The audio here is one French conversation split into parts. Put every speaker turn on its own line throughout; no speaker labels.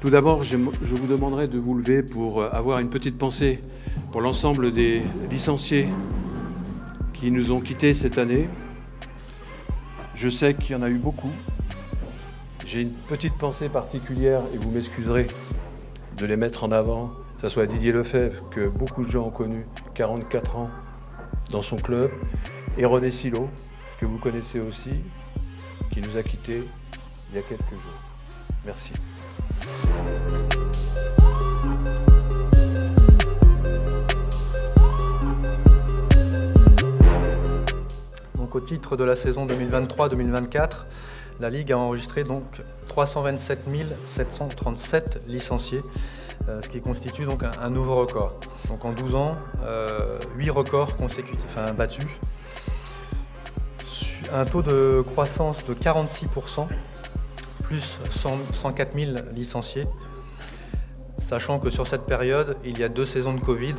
Tout d'abord, je vous demanderai de vous lever pour avoir une petite pensée pour l'ensemble des licenciés qui nous ont quittés cette année. Je sais qu'il y en a eu beaucoup. J'ai une petite pensée particulière, et vous m'excuserez de les mettre en avant, que ce soit Didier Lefebvre, que beaucoup de gens ont connu, 44 ans dans son club, et René Silo, que vous connaissez aussi, qui nous a quittés il y a quelques jours. Merci.
Donc, au titre de la saison 2023-2024, la Ligue a enregistré donc 327 737 licenciés, ce qui constitue donc un nouveau record. Donc en 12 ans, 8 records consécutifs battus, un taux de croissance de 46%, plus 104 000 licenciés, sachant que sur cette période, il y a 2 saisons de Covid.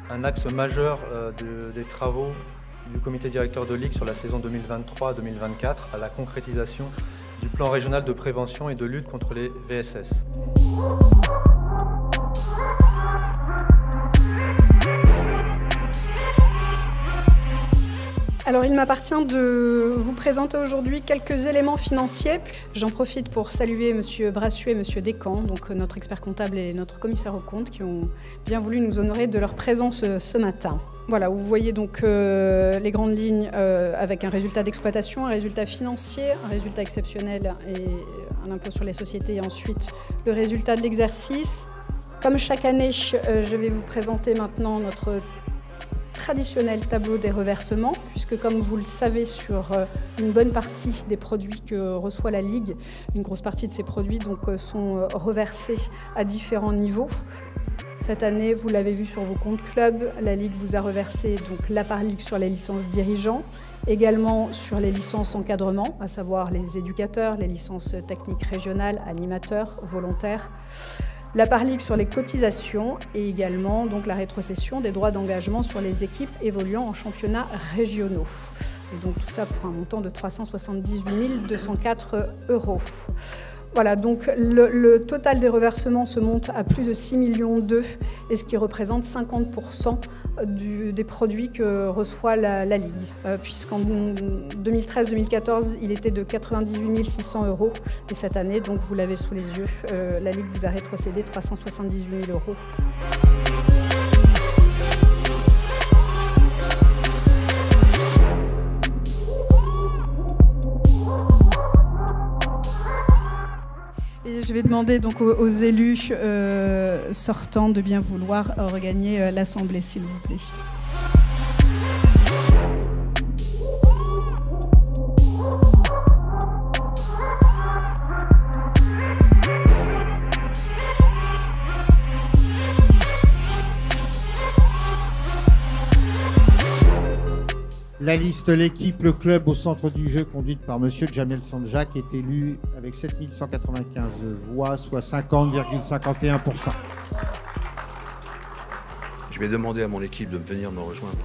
Un axe majeur des travaux du comité directeur de Ligue sur la saison 2023-2024 à la concrétisation du plan régional de prévention et de lutte contre les VSS.
Alors, il m'appartient de vous présenter aujourd'hui quelques éléments financiers. J'en profite pour saluer M. Brassu et M. Descamps, donc notre expert comptable et notre commissaire aux comptes, qui ont bien voulu nous honorer de leur présence ce matin. Voilà, vous voyez donc les grandes lignes avec un résultat d'exploitation, un résultat financier, un résultat exceptionnel et un impôt sur les sociétés, et ensuite le résultat de l'exercice. Comme chaque année, je vais vous présenter maintenant notre traditionnel tableau des reversements, puisque comme vous le savez, sur une bonne partie des produits que reçoit la Ligue, une grosse partie de ces produits donc, sont reversés à différents niveaux. Cette année, vous l'avez vu sur vos comptes clubs, la Ligue vous a reversé donc, la part Ligue sur les licences dirigeants, également sur les licences encadrement, à savoir les éducateurs, les licences techniques régionales, animateurs, volontaires, la part Ligue sur les cotisations et également donc, la rétrocession des droits d'engagement sur les équipes évoluant en championnats régionaux. Et donc tout ça pour un montant de 378 204 €. Voilà, donc le total des reversements se monte à plus de 6,2 millions et ce qui représente 50% des produits que reçoit la Ligue. Puisqu'en 2013-2014, il était de 98 600 € et cette année, donc vous l'avez sous les yeux, la Ligue vous a rétrocédé 378 000 €. Et je vais demander donc aux élus sortants de bien vouloir regagner l'Assemblée, s'il vous plaît.
La liste L'équipe, le club au centre du jeu conduite par monsieur Jamel Sanjak est élue avec 7195 voix, soit 50,51%.
Je vais demander à mon équipe de venir me rejoindre.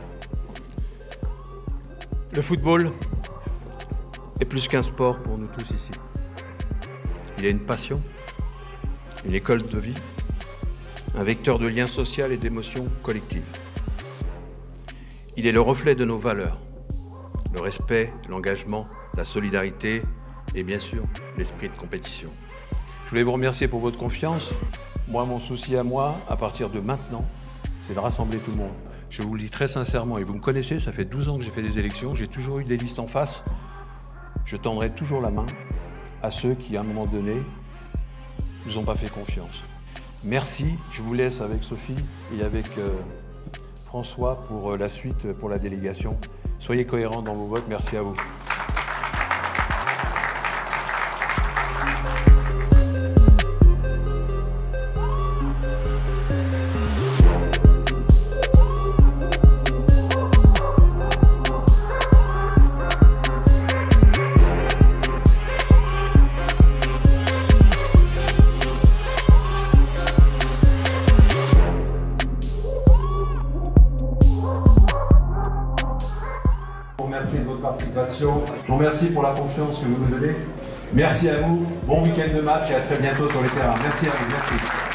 Le football est plus qu'un sport pour nous tous ici. Il y a une passion, une école de vie, un vecteur de lien social et d'émotion collective. Il est le reflet de nos valeurs, le respect, l'engagement, la solidarité et bien sûr l'esprit de compétition. Je voulais vous remercier pour votre confiance. Moi, mon souci à moi, à partir de maintenant, c'est de rassembler tout le monde. Je vous le dis très sincèrement, et vous me connaissez, ça fait 12 ans que j'ai fait des élections, j'ai toujours eu des listes en face. Je tendrai toujours la main à ceux qui, à un moment donné, ne nous ont pas fait confiance. Merci, je vous laisse avec Sophie et avec François pour la suite, pour la délégation. Soyez cohérents dans vos votes, merci à vous. Merci de votre participation. Je vous remercie pour la confiance que vous nous donnez. Merci à vous. Bon week-end de match et à très bientôt sur les terrains. Merci à vous. Merci.